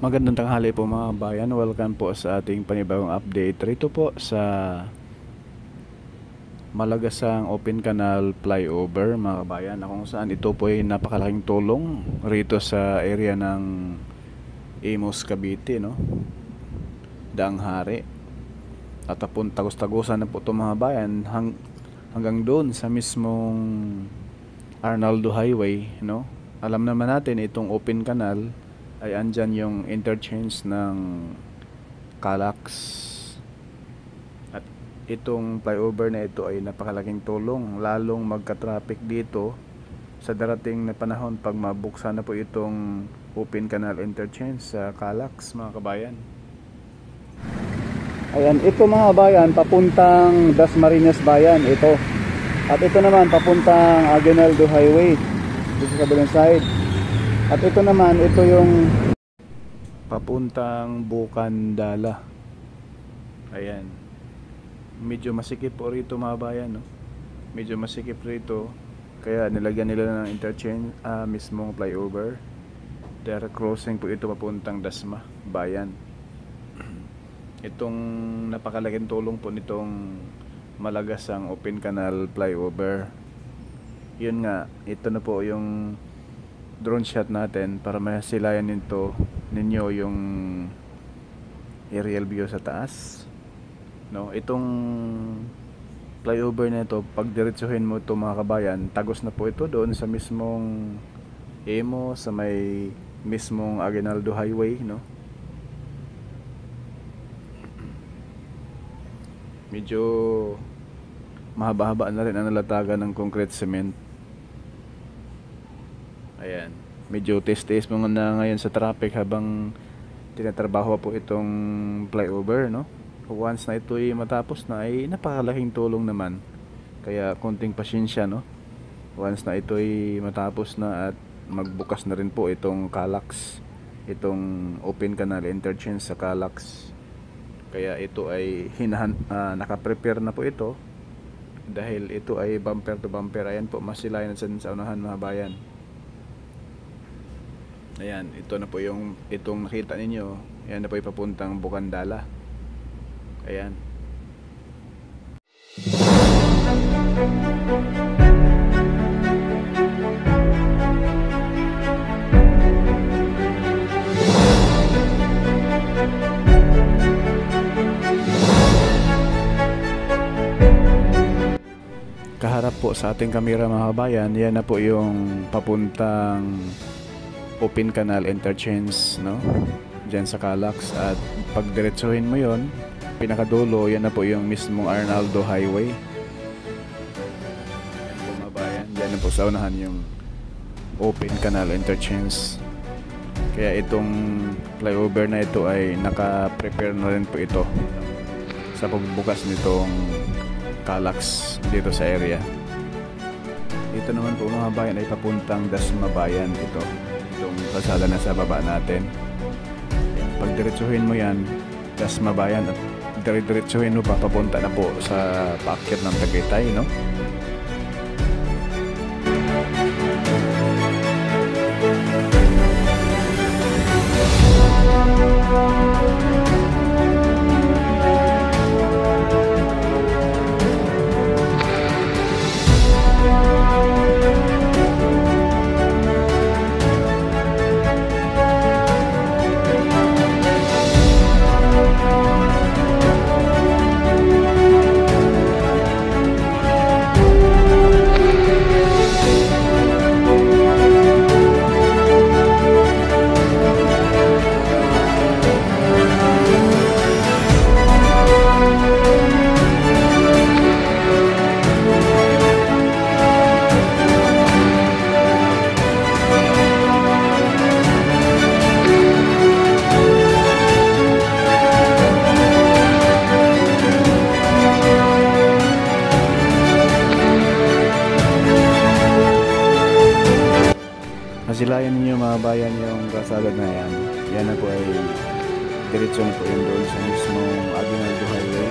Magandang tanghali po mga bayan. Welcome po sa ating panibagong update. Rito po sa Malagasang Open Canal Flyover mga bayan, na kung saan ito po ay napakalaking tulong rito sa area ng Imus, Cavite, no? Daang Hari. At tagos-tagusan na po ito mga bayan hanggang doon sa mismong Arnaldo Highway, no? Alam naman natin itong open canal ay andyan yung interchange ng Calax, at itong flyover na ito ay napakalaking tulong, lalong magka-traffic dito sa darating na panahon pag mabuksan na po itong open canal interchange sa Calax mga kabayan. Ayan, ito mga bayan papuntang Dasmariñas bayan ito, at ito naman papuntang Aguinaldo Highway dito sa kabilang side. At ito naman, ito yung papuntang Bukandala. Ayan. Medyo masikip po rito mga bayan, no? Medyo masikip rito. Kaya nilagyan nila ng interchange, mismong flyover. Direct crossing po ito papuntang Dasma bayan. Itong napakalaking tulong po nitong Malagasang Open Canal Flyover. Yun nga, ito na po yung drone shot natin para masilayan ninyo yung aerial view sa taas, no? Itong flyover na ito, pag diretsuhin mo ito mga kabayan, tagos na po ito doon sa mismong Emo, sa may mismong Aguinaldo Highway, no? Medyo mahaba-haba na rin ang nalatagan ng concrete cement. Ayan, medyo test-test mo na ngayon sa traffic habang tinatrabaho po itong flyover, no? Once na ito ay matapos na, ay napakalaking tulong naman. Kaya konting pasyensya, no? Once na ito ay matapos na at magbukas na rin po itong Calax, itong open canal interchange sa Calax. Kaya ito ay nakaprepare na po ito, dahil ito ay bumper to bumper. Ayan po, masilayan sa unahan mga bayan. Ayan, ito na po itong nakita ninyo. Ayan na po yung papuntang Bukandala. Ayan. Kaharap po sa ating kamera mga kabayan, yan na po yung papuntang Open Canal Interchange, no? Diyan sa Calax. At pag diretsuhin mo yon, pinakadulo, yan na po yung mismong Arnaldo Highway. Yan po mga bayan, diyan na po sa unahan yung Open Canal Interchange. Kaya itong flyover na ito ay naka-prepare na rin po ito sa pagbubukas nitong Calax dito sa area. Ito naman po mga bayan ay papuntang Dasma bayan ito. Itong kalsada na sa baba natin. Pag diretsuhin mo yan, Dasma bayan, at diretsuhin mo pa papunta na po sa paakyat ng Tagaytay, no? Masilayan ninyo mga bayan yung kalsada na yan. Yan na po ay diretso na po yun doon sa mismong Aguinaldo Highway.